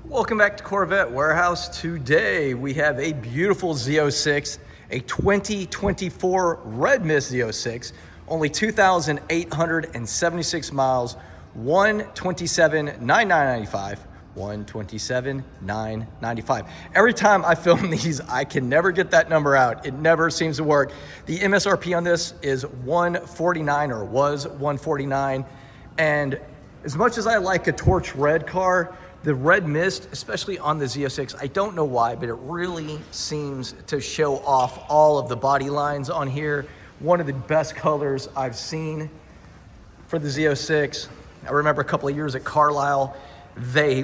Welcome back to Corvette Warehouse. Today we have a beautiful Z06, a 2024 Red Mist Z06, only 2,876 miles, 127,995, 127,995. Every time I film these, I can never get that number out. It never seems to work. The MSRP on this is 149, or was 149, and as much as I like a torch red car, the Red Mist, especially on the Z06, I don't know why, but it really seems to show off all of the body lines on here. One of the best colors I've seen for the Z06. I remember a couple of years at Carlisle,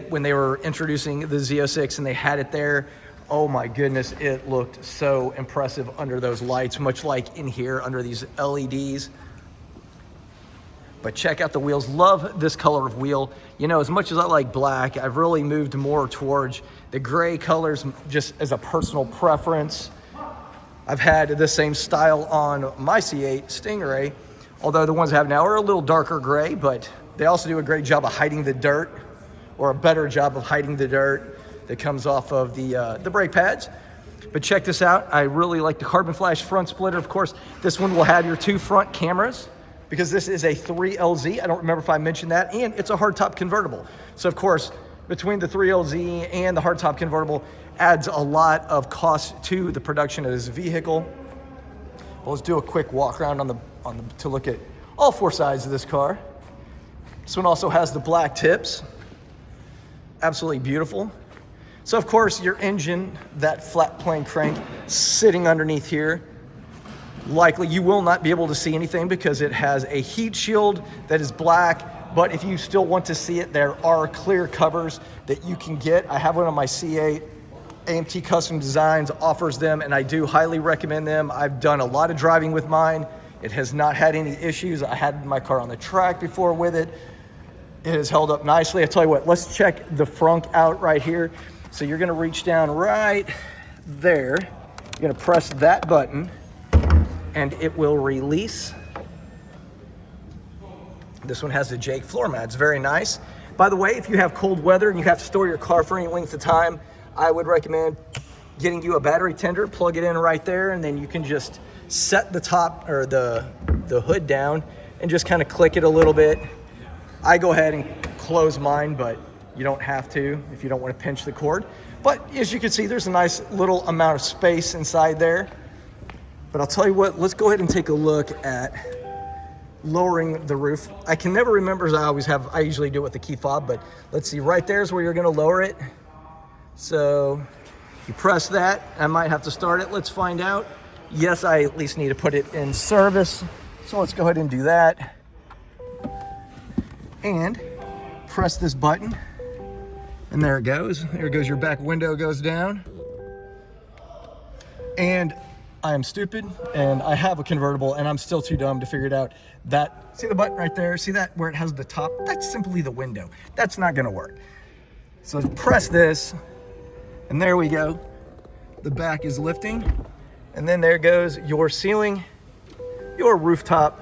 when they were introducing the Z06 and they had it there, oh my goodness, it looked so impressive under those lights, much like in here under these LEDs. But check out the wheels. Love this color of wheel. You know, as much as I like black, I've really moved more towards the gray colors just as a personal preference. I've had the same style on my C8 Stingray, although the ones I have now are a little darker gray, but they also do a great job of hiding the dirt, or a better job of hiding the dirt that comes off of the brake pads. But check this out. I really like the carbon flash front splitter. Of course, this one will have your two front cameras, because this is a 3LZ. I don't remember if I mentioned that, and it's a hardtop convertible. So of course, between the 3LZ and the hardtop convertible adds a lot of cost to the production of this vehicle. Well, let's do a quick walk around to look at all four sides of this car. This one also has the black tips. Absolutely beautiful. So of course, your engine, that flat plane crank sitting underneath here. Likely you will not be able to see anything because it has a heat shield that is black, but if you still want to see it, there are clear covers that you can get. I have one on my C8. AMT Custom Designs offers them, and I do highly recommend them. I've done a lot of driving with mine. It has not had any issues. I had my car on the track before with it. It has held up nicely. I tell you what, let's check the frunk out right here. So you're gonna reach down right there. You're gonna press that button, and it will release. This one has the Jake floor mats, very nice. By the way, if you have cold weather and you have to store your car for any length of time, I would recommend getting you a battery tender, plug it in right there, and then you can just set the top or the hood down and just kind of click it a little bit. I go ahead and close mine, but you don't have to if you don't want to pinch the cord. But as you can see, there's a nice little amount of space inside there. But I'll tell you what, let's go ahead and take a look at lowering the roof. I can never remember, as I usually do it with the key fob, but let's see, right there's where you're gonna lower it. So you press that. I might have to start it, let's find out. Yes, I at least need to put it in service. So let's go ahead and do that. And press this button. And there it goes. There goes, your back window goes down. And I am stupid, and I have a convertible, and I'm still too dumb to figure it out. See the button right there? See that where it has the top? That's simply the window. That's not gonna work. So press this, and there we go. The back is lifting, and then there goes your ceiling, your rooftop,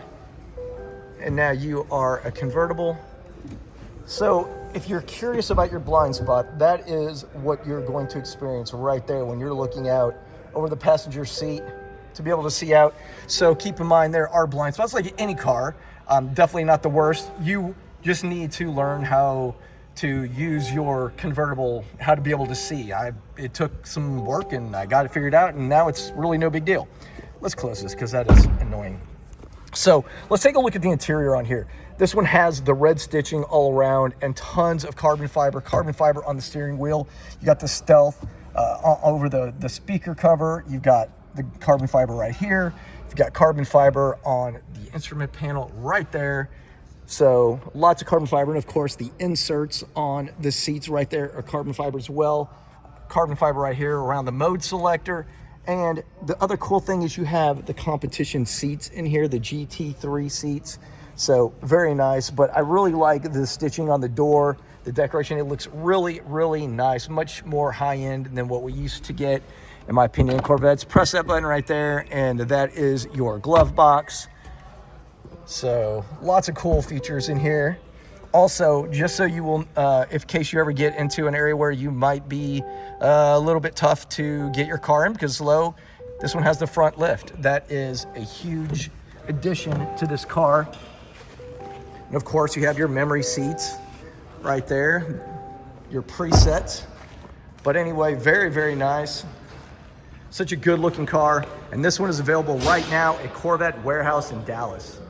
and now you are a convertible. So if you're curious about your blind spot, that is what you're going to experience right there when you're looking out over the passenger seat to be able to see out. So keep in mind, there are blind spots like any car. Definitely not the worst. You just need to learn how to use your convertible, how to be able to see. It took some work, and I got it figured out, and now it's really no big deal. Let's close this because that is annoying. So let's take a look at the interior on here. This one has the red stitching all around and tons of carbon fiber on the steering wheel. You got the stealth over the speaker cover. You've got the carbon fiber right here. You've got carbon fiber on the instrument panel right there. So lots of carbon fiber, and of course the inserts on the seats right there are carbon fiber as well. Carbon fiber right here around the mode selector. And the other cool thing is you have the competition seats in here, the GT3 seats. So very nice, but I really like the stitching on the door, the decoration. It looks really, really nice, much more high-end than what we used to get, in my opinion, in Corvettes. Press that button right there, and that is your glove box. So lots of cool features in here. Also, just so you will, in case you ever get into an area where you might be a little bit tough to get your car in because it's low, this one has the front lift. That is a huge addition to this car. And of course, you have your memory seats right there, your presets. But anyway, very, very nice. Such a good looking car. And this one is available right now at Corvette Warehouse in Dallas.